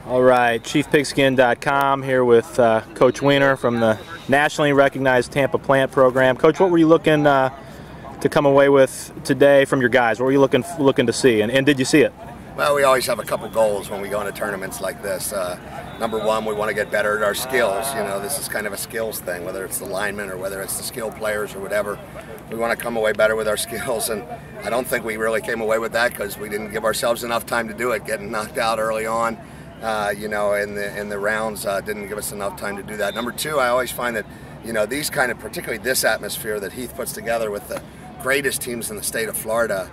All right, ChiefPigskin.com here with Coach Weiner from the nationally recognized Tampa Plant program. Coach, what were you looking to come away with today from your guys? What were you looking to see, and did you see it? Well, we always have a couple goals when we go into tournaments like this. Number one, we want to get better at our skills. You know, this is kind of a skills thing, whether it's the linemen or whether it's the skill players or whatever. We want to come away better with our skills, and I don't think we really came away with that because we didn't give ourselves enough time to do it. Getting knocked out early on, you know, in the rounds didn't give us enough time to do that. Number two, I always find that, you know, these kind of, particularly this atmosphere that Heath puts together with the greatest teams in the state of Florida,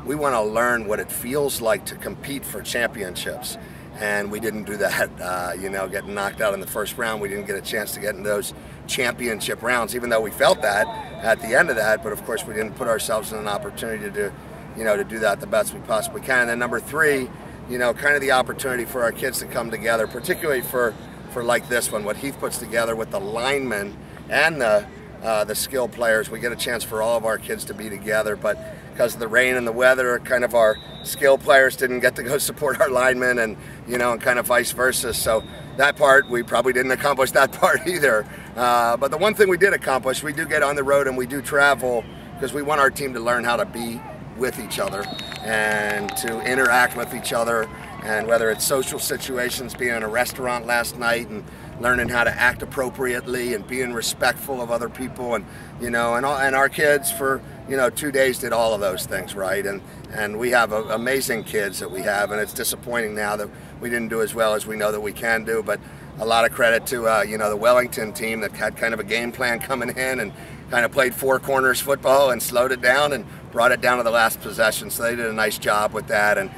we want to learn what it feels like to compete for championships. And we didn't do that, you know, getting knocked out in the first round. We didn't get a chance to get in those championship rounds, even though we felt that at the end of that. But of course, we didn't put ourselves in an opportunity to do, you know, to do that the best we possibly can. And then number three, you know, kind of the opportunity for our kids to come together, particularly for like this one, what Heath puts together with the linemen and the skill players. We get a chance for all of our kids to be together, but because of the rain and the weather, kind of our skill players didn't get to go support our linemen, and you know, and kind of vice versa. So that part, we probably didn't accomplish that part either. But the one thing we did accomplish, we do get on the road and we do travel because we want our team to learn how to be with each other and to interact with each other. And whether it's social situations, being in a restaurant last night and learning how to act appropriately and being respectful of other people, and you know, and our kids for, you know, 2 days did all of those things right, and we have amazing kids that we have, and it's disappointing now that we didn't do as well as we know that we can do. But a lot of credit to you know, the Wellington team that had kind of a game plan coming in and kind of played four corners football and slowed it down and brought it down to the last possession. So they did a nice job with that, and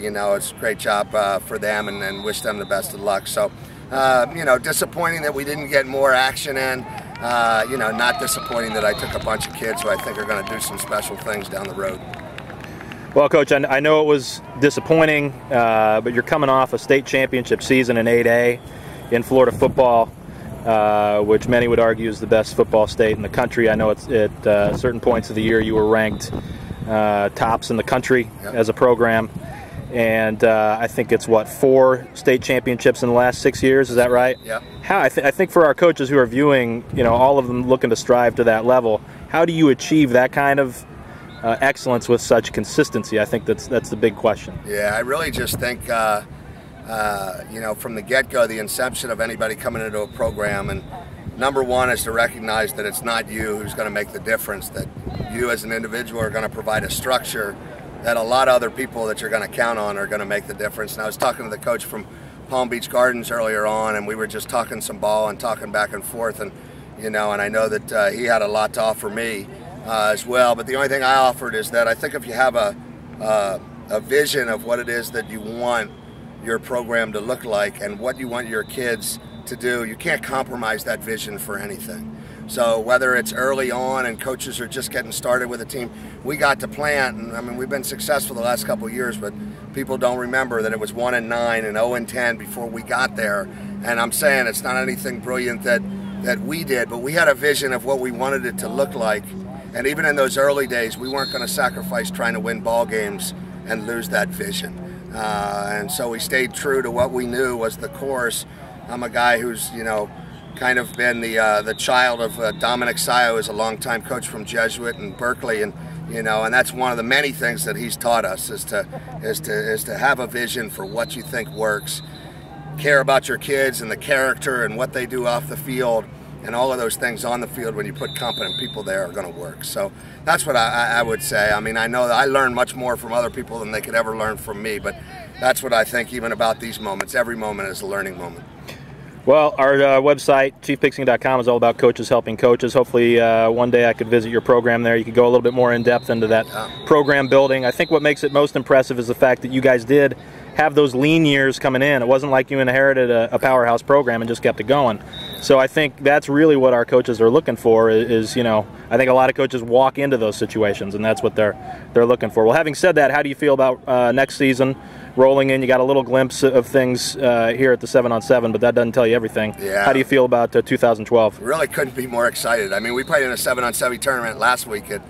you know, it's a great job for them, and wish them the best of luck. So you know, disappointing that we didn't get more action in. You know, not disappointing that I took a bunch of kids who I think are going to do some special things down the road. Well, Coach, I know it was disappointing, but you're coming off a state championship season in 8A in Florida football, which many would argue is the best football state in the country. I know it's at certain points of the year you were ranked tops in the country. Yep. As a program. And I think it's, what, 4 state championships in the last 6 years, is that right? Yeah. How I think for our coaches who are viewing, you know, all of them looking to strive to that level, how do you achieve that kind of excellence with such consistency? I think that's the big question. Yeah, I really just think, you know, from the get-go, the inception of anybody coming into a program, and number one is to recognize that it's not you who's going to make the difference, that you as an individual are going to provide a structure that a lot of other people that you're going to count on are going to make the difference. And I was talking to the coach from Palm Beach Gardens earlier on, and we were just talking some ball and talking back and forth, and you know, and I know that he had a lot to offer me as well. But the only thing I offered is that I think if you have a vision of what it is that you want your program to look like and what you want your kids to do, you can't compromise that vision for anything. So whether it's early on and coaches are just getting started with a team, we got to Plant, and I mean, we've been successful the last couple of years, but people don't remember that it was 1-9 and 0-10 before we got there. And I'm saying it's not anything brilliant that we did, but we had a vision of what we wanted it to look like. And even in those early days, we weren't going to sacrifice trying to win ball games and lose that vision. And so we stayed true to what we knew was the course. I'm a guy who's, you know, kind of been the child of Dominic Sayo, who's a longtime coach from Jesuit in Berkeley, and you know, and that's one of the many things that he's taught us is to have a vision for what you think works, care about your kids and the character and what they do off the field, and all of those things on the field. When you put competent people there, are going to work. So that's what I would say. I mean, I know that I learn much more from other people than they could ever learn from me, but that's what I think even about these moments. Every moment is a learning moment. Well, our website, ChiefPigskin.com, is all about coaches helping coaches. Hopefully one day I could visit your program there. You could go a little bit more in depth into that program building. I think what makes it most impressive is the fact that you guys did have those lean years coming in. It wasn't like you inherited a powerhouse program and just kept it going. So I think that's really what our coaches are looking for is, you know, I think a lot of coaches walk into those situations, and that's what they're looking for. Well, having said that, how do you feel about next season rolling in? You got a little glimpse of things here at the 7-on-7, but that doesn't tell you everything. Yeah. How do you feel about 2012? Really couldn't be more excited. I mean, we played in a 7-on-7 tournament last week at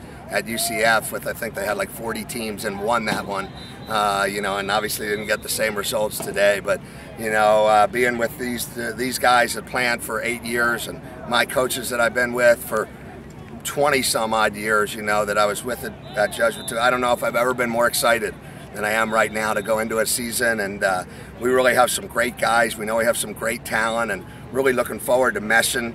UCF with, I think they had like 40 teams and won that one. You know, and obviously didn't get the same results today. But you know, being with these guys at Plant for 8 years, and my coaches that I've been with for 20 some odd years, you know, that I was with at Jesuit too. I don't know if I've ever been more excited than I am right now to go into a season, and we really have some great guys. We know we have some great talent, and really looking forward to meshing,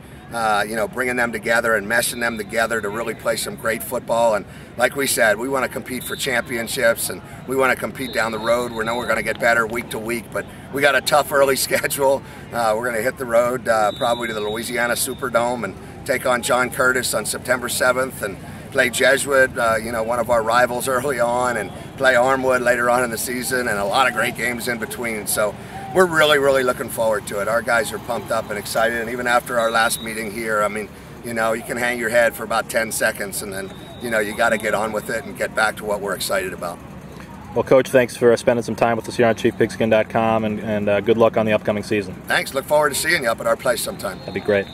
you know, bringing them together and meshing them together to really play some great football. And like we said, we want to compete for championships, and we want to compete down the road. We know we're going to get better week to week, but we got a tough early schedule. We're going to hit the road probably to the Louisiana Superdome and take on John Curtis on September 7th, and play Jesuit, you know, one of our rivals early on, and play Armwood later on in the season, and a lot of great games in between. So we're really looking forward to it. Our guys are pumped up and excited, and even after our last meeting here, I mean, you know, you can hang your head for about 10 seconds, and then, you know, you got to get on with it and get back to what we're excited about. Well, Coach, thanks for spending some time with us here on ChiefPigskin.com, and good luck on the upcoming season. Thanks. Look forward to seeing you up at our place sometime. That'd be great.